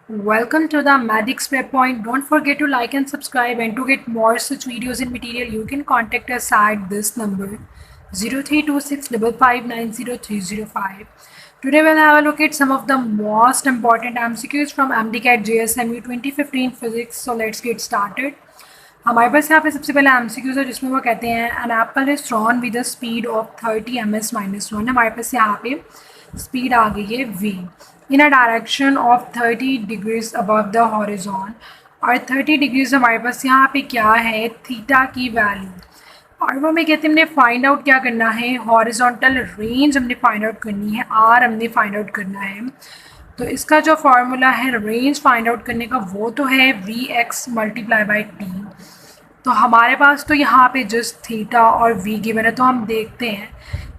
Welcome to the Madix Prep Point. Don't forget to like and subscribe, and to get more such videos and material, you can contact us at this number 032655903005. Today we'll have a look at some of the most important MCQs from MDCAT JSMU 2015 Physics. So let's get started. हमारे पास यहाँ पे सबसे पहले MCQs है जिसमें वो कहते हैं an apple is thrown with a speed of 30 ms-1. हमारे पास यहाँ पे स्पीड आ गई है v in a direction of 30 degrees above the horizon. और 30 डिग्रीज हमारे पास यहाँ पे क्या है, थीटा की वैल्यू. और वो हमें कहते हैं हमने फाइंड आउट क्या करना है, हॉरिजॉन्टल रेंज हमने फाइंड आउट करनी है, आर हमने फाइंड आउट करना है. तो इसका जो फार्मूला है रेंज फाइंड आउट करने का वो तो है V X multiply by T. तो हमारे पास तो यहाँ पे जस्ट थीटा और वी गिवन है, तो हम देखते हैं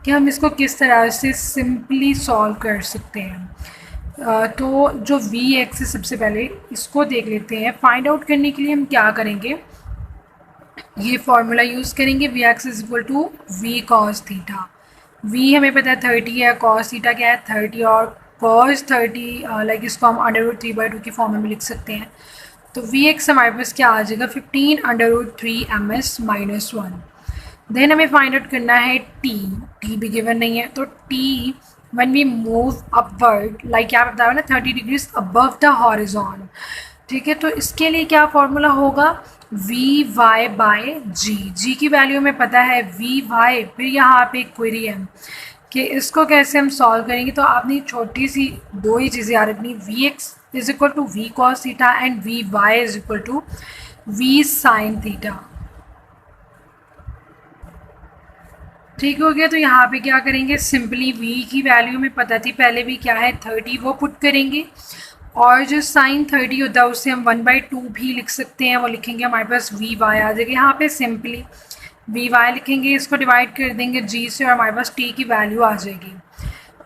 कि हम इसको किस तरह से सिंपली सॉल्व कर सकते हैं. तो जो वी एक्स है सबसे पहले इसको देख लेते हैं. फाइंड आउट करने के लिए हम क्या करेंगे, ये फॉर्मूला यूज़ करेंगे. V X is equal to V cos theta. V हमें पता है 30 है, कॉस थीटा क्या है 30, और कॉस 30 लाइक इसको हम √3/2 की फॉर्म में लिख सकते हैं. तो वी एक्स हमारे पास क्या आ जाएगा 15√3 ms-1. देन हमें फाइंड आउट करना है टी भी गिवन नहीं है. तो T when we move upward, like क्या बताया ना 30 डिग्रीज above the horizon. ठीक है, तो इसके लिए क्या फॉर्मूला होगा, वी वाई बाय जी. जी की वैल्यू हमें पता है वी वाई. फिर यहाँ पे क्वेरी है कि इसको कैसे हम सॉल्व करेंगे. तो आपने छोटी सी दो ही चीज़ें याद रखनी, V X is equal to V cos theta and V Y is equal to V sine theta. ठीक हो गया. तो यहाँ पे क्या करेंगे, सिंपली v की वैल्यू में पता थी पहले भी क्या है 30, वो पुट करेंगे. और जो साइन 30 होता है उससे हम 1/2 भी लिख सकते हैं, वो लिखेंगे हमारे पास वी वाई आ जाएगा. यहाँ पे सिंपली वी वाई लिखेंगे, इसको डिवाइड कर देंगे g से और हमारे पास t की वैल्यू आ जाएगी.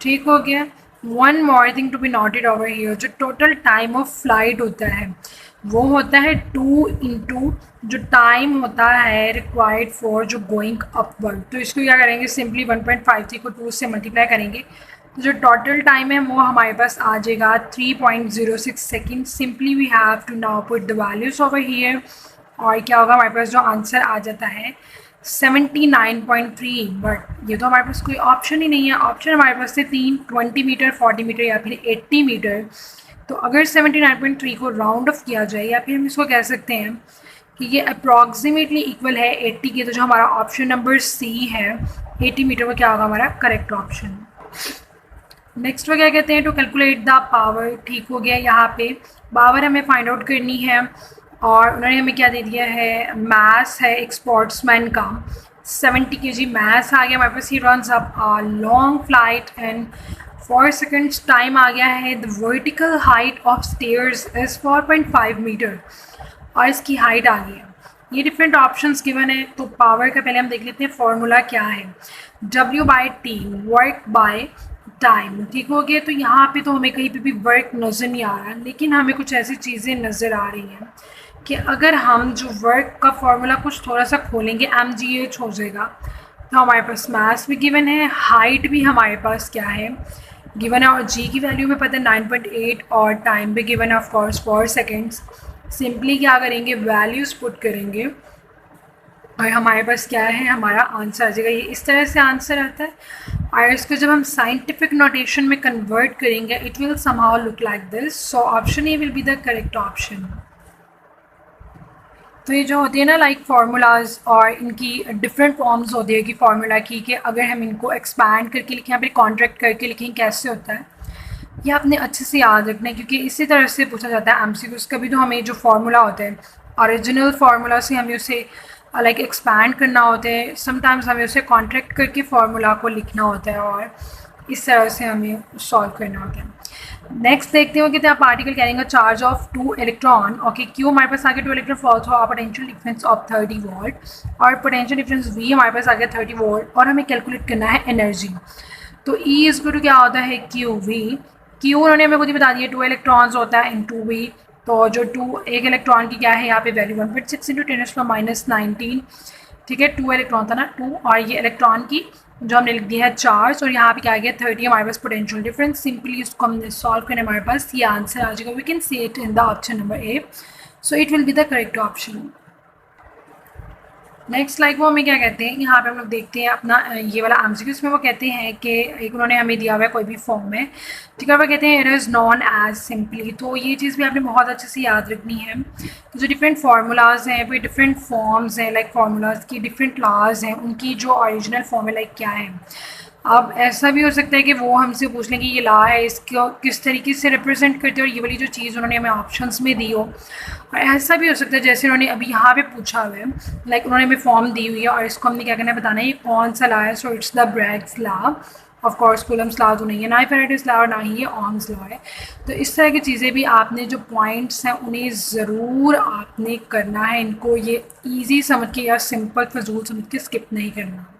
ठीक हो गया. One more thing to be noted over here, जो टोटल टाइम ऑफ फ्लाइट होता है वो होता है 2 इंटू जो टाइम होता है रिक्वायर्ड फॉर जो गोइंग अपवर्ड. तो इसको क्या करेंगे, सिंपली 1.53 को 2 से मल्टीप्लाई करेंगे. तो जो टोटल टाइम है वो हमारे पास आ जाएगा 3.06 second. Simply we have to now put the values over here. और क्या होगा, हमारे पास जो आंसर आ जाता है 79.3. बट ये तो हमारे पास कोई ऑप्शन ही नहीं है. ऑप्शन हमारे पास थे 3, 20 मीटर, 40 मीटर या फिर 80 मीटर. तो अगर 79.3 को राउंड ऑफ किया जाए या फिर हम इसको कह सकते हैं कि ये अप्रॉक्सीमेटली इक्वल है 80 के, तो जो हमारा ऑप्शन नंबर सी है 80 मीटर, वो क्या होगा हमारा करेक्ट ऑप्शन. नेक्स्ट वो क्या कहते हैं, टू कैलकुलेट द पावर. ठीक हो गया. यहाँ पे पावर हमें फाइंड आउट करनी है और उन्होंने हमें क्या दे दिया है, मास है एक स्पोर्ट्समैन का 70 kg मास आ गया हमारे पास. He runs up long flight and 4 seconds. Time आ गया है. The vertical height of stairs is 4.5 metre और इसकी हाइट आ गई है. ये डिफरेंट ऑप्शंस गिवन है. तो पावर का पहले हम देख लेते हैं फॉर्मूला क्या है, W/T वर्क बाय टाइम. ठीक हो गया. तो यहाँ पे तो हमें कहीं पे भी वर्क नज़र नहीं आ रहा, लेकिन हमें कुछ ऐसी चीज़ें नज़र आ रही हैं कि अगर हम जो वर्क का फॉर्मूला कुछ थोड़ा सा खोलेंगे mgh हो जाएगा. तो हमारे पास मास भी गिवन है, हाइट भी हमारे पास क्या है गिवन है, और g की वैल्यू में पता है 9.8 और टाइम भी गिवन है ऑफ कोर्स 4 seconds. सिंपली क्या करेंगे, वैल्यूज़ पुट करेंगे और हमारे पास क्या है, हमारा आंसर आ जाएगा. ये इस तरह से आंसर आता है. और इसको जब हम साइंटिफिक नोटेशन में कन्वर्ट करेंगे it will somehow look like this. So option A will be the correct option. तो ये जो होती है ना लाइक फार्मूलाज, और इनकी डिफरेंट फॉर्म्स होती है कि फार्मूला की, कि अगर हम इनको एक्सपैंड करके लिखें या फिर कॉन्ट्रैक्ट करके लिखें कैसे होता है, ये आपने अच्छे से याद रखना है क्योंकि इसी तरह से पूछा जाता है MCQs. कभी तो हमें जो फार्मूला होता है ओरिजिनल फार्मूला से हमें उसे लाइक एक्सपैंड करना होता है, समटाइम्स हमें उसे कॉन्ट्रैक्ट करके फार्मूला को लिखना होता है और इस तरह से हमें सॉल्व करना होता है. नेक्स्ट देखते हो कि particle carrying a charge of 2 electron. Okay, Q हमारे पास आ गया 2 electron fall through a potential difference of 30 volt और पोटेंशियल डिफरेंस V हमारे पास आ गया 30 वोल्ट और हमें कैलकुलेट करना है एनर्जी. तो E इज टू क्या होता है QV. क्यू उन्होंने हमें खुद ही बता दिया 2 इलेक्ट्रॉन्स होता है इन 2V. तो जो 2 एक इलेक्ट्रॉन की क्या है यहाँ पे वैल्यू 1.6 × 10⁻⁹ 19. ठीक है, 2 इलेक्ट्रॉन था ना 2, और ये इलेक्ट्रॉन की जो हमने लिख दिया है चार्ज, और यहाँ पे क्या आ गया 30 हमारे पास पोटेंशियल डिफरेंस। सिंपली इसको हमने सॉल्व करने हमारे पास ये आंसर आ जाएगा। We can see it in the option number A, so it will be the correct option. Next like वो हमें क्या कहते हैं, यहाँ पे हम लोग देखते हैं अपना ये वाला एमसीक्यू। इसमें वो कहते हैं कि एक उन्होंने हमें दिया हुआ है कोई भी फॉर्म में, ठीक है, वो कहते हैं it is known as simply. तो ये चीज़ भी आपने बहुत अच्छे से याद रखनी है। तो जो डिफरेंट फार्मूलाज हैं, फिर डिफरेंट फॉर्म्स हैं, लाइक फार्मूलाज की डिफरेंट लॉज हैं, उनकी जो ओरिजिनल फॉर्म है लाइक क्या है। अब ऐसा भी हो सकता है कि वो हमसे पूछ लें कि ये ला है, इसको किस तरीके से रिप्रेजेंट करते हैं, और ये वाली जो चीज़ उन्होंने हमें ऑप्शंस में दी हो। और ऐसा भी हो सकता है जैसे उन्होंने अभी यहाँ पे पूछा हुआ है, लाइक उन्होंने हमें फॉर्म दी हुई है और इसको हमने क्या करना है बताना है ये कौन सा ला है। So it's the Bragg's law. Of course Coulomb's law तो नहीं है, ना ही फैराडेज लॉ और ना ही ये ओम्स लॉ है। तो इस तरह की चीज़ें भी आपने जो पॉइंट्स हैं उन्हें ज़रूर आपने करना है, इनको ये ईजी समझ के या सिंपल फजूल समझ के स्किप नहीं करना।